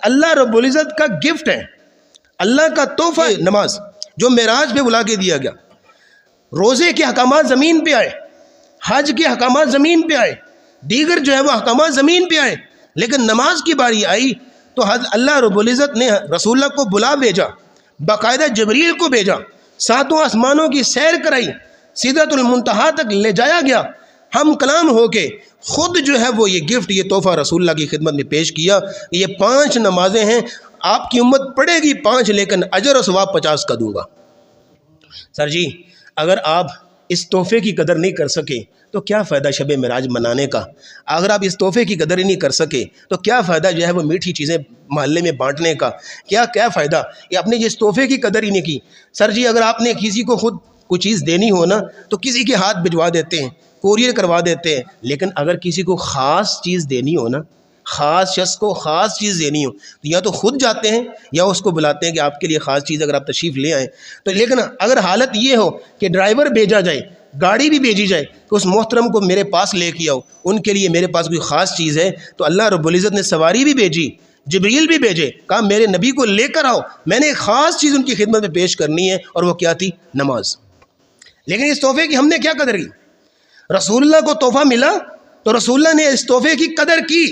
اللہ رب العزت کا گفٹ ہے، اللہ کا تحفہ ہے نماز، جو معراج پہ بلا کے دیا گیا۔ روزے کے احکامات زمین پہ آئے، حج کے احکامات زمین پہ آئے، دیگر جو ہے وہ احکامات زمین پہ آئے، لیکن نماز کی باری آئی تو اللہ رب العزت نے رسول اللہ کو بلا بھیجا، باقاعدہ جبریل کو بھیجا، ساتوں آسمانوں کی سیر کرائی، سدرۃ المنتہا تک لے جایا گیا، ہم کلام ہو کے خود جو ہے وہ یہ گفٹ، یہ تحفہ رسول اللہ کی خدمت میں پیش کیا۔ یہ 5 نمازیں ہیں، آپ کی امت پڑھے گی 5، لیکن اجر و ثواب 50 کا دوں گا۔ سر جی اگر آپ اس تحفے کی قدر نہیں کر سکے تو کیا فائدہ شب معراج منانے کا؟ اگر آپ اس تحفے کی قدر ہی نہیں کر سکے تو کیا فائدہ جو ہے وہ میٹھی چیزیں محلے میں بانٹنے کا؟ کیا فائدہ؟ یہ اپنے جس تحفے کی قدر ہی نہیں کی۔ سر جی اگر آپ نے کسی کو خود کوئی چیز دینی ہو نا تو کسی کے ہاتھ بھجوا دیتے ہیں، کوریئر کروا دیتے ہیں، لیکن اگر کسی کو خاص چیز دینی ہو نا، خاص شخص کو خاص چیز دینی ہو تو یا تو خود جاتے ہیں یا اس کو بلاتے ہیں کہ آپ کے لیے خاص چیز اگر آپ تشریف لے آئیں تو۔ لیکن اگر حالت یہ ہو کہ ڈرائیور بھیجا جائے، گاڑی بھی بھیجی جائے کہ اس محترم کو میرے پاس لے کے آؤ، ان کے لیے میرے پاس کوئی خاص چیز ہے، تو اللہ رب العزت نے سواری بھی بھیجی، جبریل بھی بھیجے، کہا میرے نبی کو لے کر آؤ، میں نے ایک خاص چیز ان کی خدمت میں پیش کرنی ہے، اور وہ کیا تھی؟ نماز۔ لیکن اس تحفے کی ہم نے کیا قدر کی؟ رسول اللہ کو تحفہ ملا تو رسول اللہ نے اس تحفے کی قدر کی،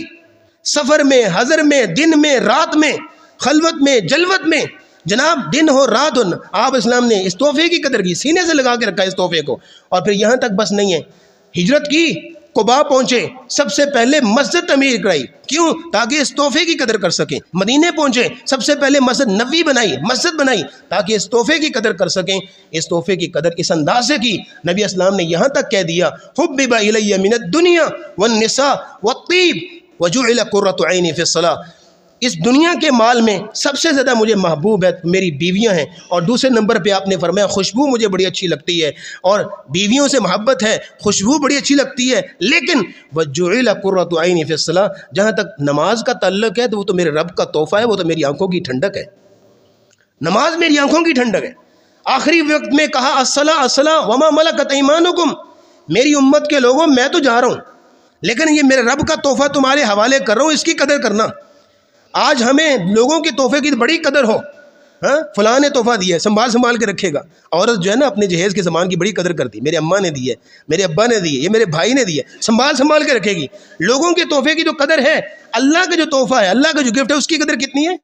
سفر میں، حضر میں، دن میں، رات میں، خلوت میں، جلوت میں، جناب دن ہو رات ہو، آپ اسلام نے اس تحفے کی قدر کی، سینے سے لگا کے رکھا اس تحفے کو۔ اور پھر یہاں تک بس نہیں ہے، ہجرت کی، قباء پہنچے، سب سے پہلے مسجد تعمیر کرائی، کیوں؟ تاکہ اس تحفے کی قدر کر سکیں۔ مدینے پہنچے، سب سے پہلے مسجد نبوی بنائی، مسجد بنائی، تاکہ اس تحفے کی قدر کر سکیں۔ اس تحفے کی قدر اس انداز سے کی، نبی اسلام نے یہاں تک کہہ دیا حبب الی من الدنیا والنساء والطیب وجعل قرۃ عینی فی الصلاۃ، اس دنیا کے مال میں سب سے زیادہ مجھے محبوب ہے میری بیویاں ہیں، اور دوسرے نمبر پہ آپ نے فرمایا خوشبو مجھے بڑی اچھی لگتی ہے، اور بیویوں سے محبت ہے، خوشبو بڑی اچھی لگتی ہے، لیکن وجعل قرۃ عینی فی الصلاۃ، جہاں تک نماز کا تعلق ہے تو وہ تو میرے رب کا تحفہ ہے، وہ تو میری آنکھوں کی ٹھنڈک ہے، نماز میری آنکھوں کی ٹھنڈک ہے۔ آخری وقت میں کہا الصلاۃ الصلاۃ وما ملکت ایمانکم، میری امت کے لوگوں میں تو جا رہا ہوں، لیکن یہ میرے رب کا تحفہ تمہارے حوالے کر رہا ہوں، اس کی قدر کرنا۔ آج ہمیں لوگوں کے تحفے کی بڑی قدر ہو، ہاں فلاں نے تحفہ دیا ہے، سنبھال کے رکھے گا۔ عورت جو ہے نا اپنے جہیز کے سامان کی بڑی قدر کرتی، میرے اماں نے دی ہے، میرے ابا نے دی ہے، یہ میرے بھائی نے دی ہے، سنبھال کے رکھے گی۔ لوگوں کے تحفے کی جو قدر ہے، اللہ کا جو تحفہ ہے، اللہ کا جو گفٹ ہے، اس کی قدر کتنی ہے؟